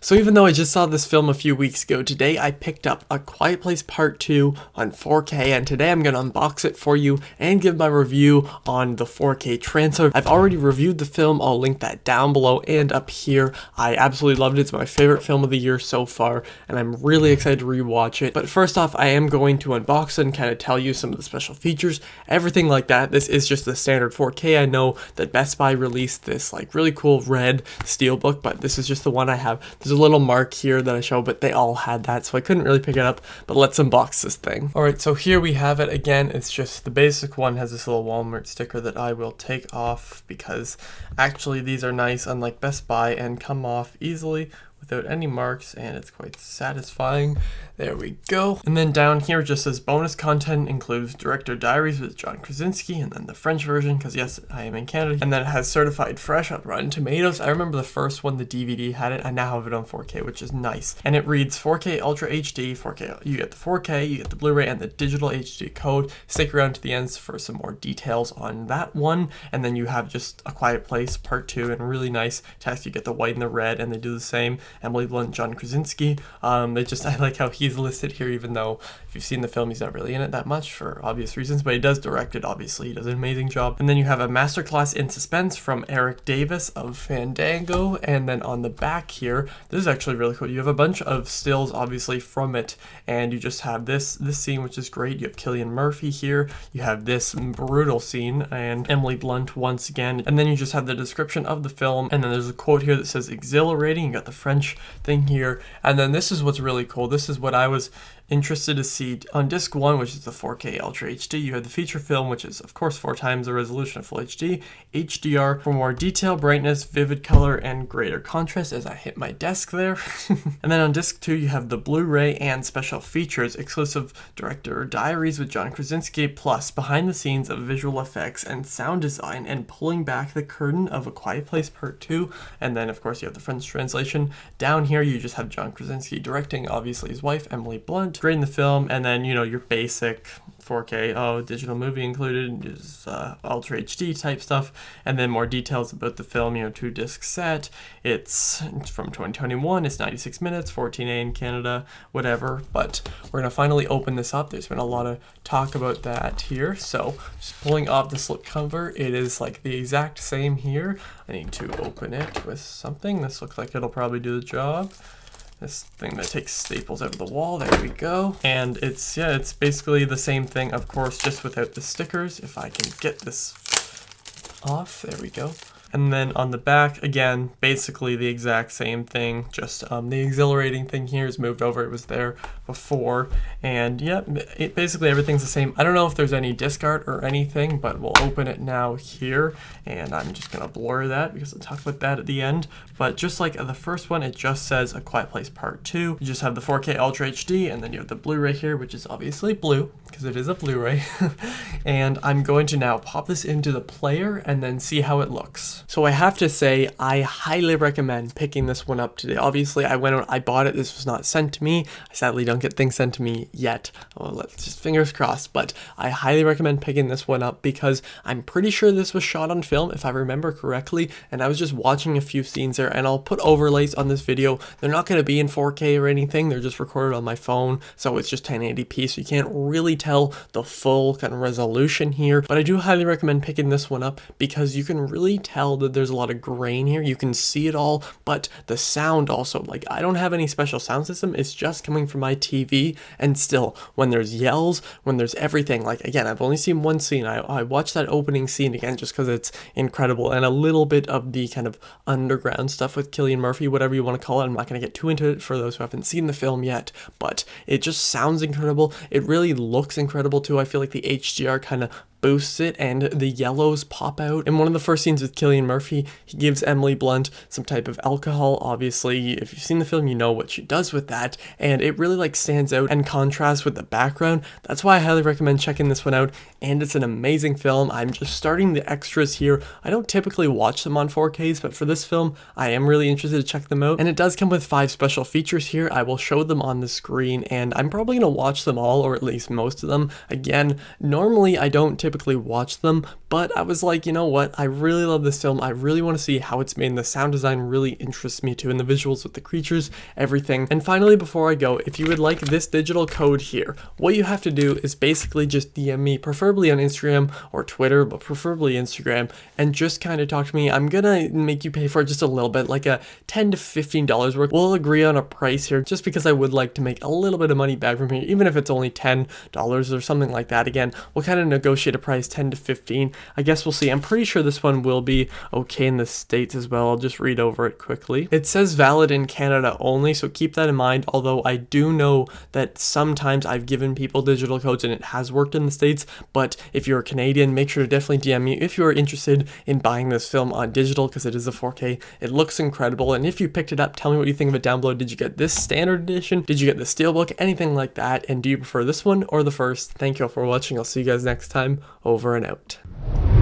So even though I just saw this film a few weeks ago, today I picked up A Quiet Place Part 2 on 4K, and today I'm going to unbox it for you and give my review on the 4K transfer. I've already reviewed the film, I'll link that down below and up here. I absolutely loved it, it's my favorite film of the year so far, and I'm really excited to rewatch it. But first off, I am going to unbox it and kind of tell you some of the special features, everything like that. This is just the standard 4K. I know that Best Buy released this like really cool red steelbook, but this is just the one I have. There's a little mark here that I show, but they all had that, so I couldn't really pick it up. But let's unbox this thing. Alright, so here we have it again. It's just the basic one, has this little Walmart sticker that I will take off because actually these are nice, unlike Best Buy, and come off easily without any marks, and it's quite satisfying. There we go. And then down here just says bonus content includes director diaries with John Krasinski, and then the French version, because yes, I am in Canada. And then it has certified fresh on Rotten Tomatoes. I remember the first one, the DVD had it. I now have it on 4K, which is nice. And it reads 4K Ultra HD, 4K. You get the 4K, you get the Blu-ray, and the digital HD code. Stick around to the end for some more details on that one. And then you have just A Quiet Place Part 2, and really nice text. You get the white and the red, and they do the same. Emily Blunt, John Krasinski. I like how he's listed here, even though if you've seen the film, he's not really in it that much for obvious reasons, but he does direct it, obviously. He does an amazing job. And then you have a masterclass in suspense from Eric Davis of Fandango. And then on the back here, this is actually really cool. You have a bunch of stills, obviously, from it, and you just have this scene, which is great. You have Cillian Murphy here. You have this brutal scene, and Emily Blunt once again. And then you just have the description of the film, and then there's a quote here that says exhilarating. You got the French thing here, and then this is what's really cool. This is what I was interested to see on disc 1, which is the 4K Ultra HD. You have the feature film, which is of course 4 times the resolution of Full HD, HDR for more detail, brightness, vivid color, and greater contrast, as I hit my desk there. And then on disc 2, you have the Blu-ray and special features, exclusive director diaries with John Krasinski, plus behind the scenes of visual effects and sound design, and pulling back the curtain of A Quiet Place Part 2. And then of course you have the French translation. Down here you just have John Krasinski directing, obviously his wife Emily Blunt grading the film, and then you know your basic 4K digital movie included is Ultra HD type stuff, and then more details about the film. 2-disc set. It's from 2021. It's 96 minutes, 14A in Canada, whatever. But we're gonna finally open this up. There's been a lot of talk about that here, so just pulling off the slip cover. It is like the exact same here. I need to open it with something. This looks like it'll probably do the job. This thing that takes staples out of the wall, there we go. And it's basically the same thing, of course, just without the stickers. If I can get this off, there we go. And then on the back, again, basically the exact same thing, just the exhilarating thing here is moved over. It was there before, and yeah, basically everything's the same. I don't know if there's any disc art or anything, but we'll open it now here, and I'm just gonna blur that because I'll talk about that at the end. But just like the first one, it just says A Quiet Place Part 2. You just have the 4K Ultra HD, and then you have the Blu-ray here, which is obviously blue, because it is a Blu-ray. And I'm going to now pop this into the player and then see how it looks. So I have to say, I highly recommend picking this one up today. Obviously, I went out, I bought it. This was not sent to me. I sadly don't get things sent to me yet. Well, let's just fingers crossed. But I highly recommend picking this one up because I'm pretty sure this was shot on film, if I remember correctly. And I was just watching a few scenes there, and I'll put overlays on this video. They're not going to be in 4K or anything. They're just recorded on my phone, so it's just 1080p, so you can't really tell the full kind of resolution here. But I do highly recommend picking this one up because you can really tell that there's a lot of grain here. You can see it all, but the sound also, like, I don't have any special sound system. It's just coming from my TV, and still, when there's yells, when there's everything, like, again, I've only seen one scene. I watched that opening scene again just because it's incredible, and a little bit of the kind of underground stuff with Cillian Murphy, whatever you want to call it. I'm not going to get too into it for those who haven't seen the film yet, but it just sounds incredible. It really looks incredible too. I feel like the HDR kind of boosts it, and the yellows pop out. In one of the first scenes with Cillian Murphy, he gives Emily Blunt some type of alcohol. Obviously, if you've seen the film, you know what she does with that, and it really like stands out and contrasts with the background. That's why I highly recommend checking this one out, and it's an amazing film. I'm just starting the extras here. I don't typically watch them on 4Ks, but for this film, I am really interested to check them out, and it does come with 5 special features here. I will show them on the screen, and I'm probably going to watch them all, or at least most of them. Again, normally I don't typically typically watch them, but I was like, you know what, I really love this film, I really want to see how it's made, and the sound design really interests me too, and the visuals with the creatures, everything. And finally, before I go, if you would like this digital code here, what you have to do is basically just DM me, preferably on Instagram or Twitter, but preferably Instagram, and just kind of talk to me. I'm gonna make you pay for it just a little bit, like a $10 to $15 worth. We'll agree on a price here, just because I would like to make a little bit of money back from here, even if it's only $10 or something like that. Again, we'll kind of negotiate a price, 10 to 15. I guess we'll see. I'm pretty sure this one will be okay in the States as well. I'll just read over it quickly. It says valid in Canada only, so keep that in mind, although I do know that sometimes I've given people digital codes and it has worked in the States. But if you're a Canadian, make sure to definitely DM me if you're interested in buying this film on digital, because it is a 4K. It looks incredible, and if you picked it up, tell me what you think of it down below. Did you get this standard edition? Did you get the steelbook? Anything like that? And do you prefer this one or the first? Thank you all for watching. I'll see you guys next time. Over and out.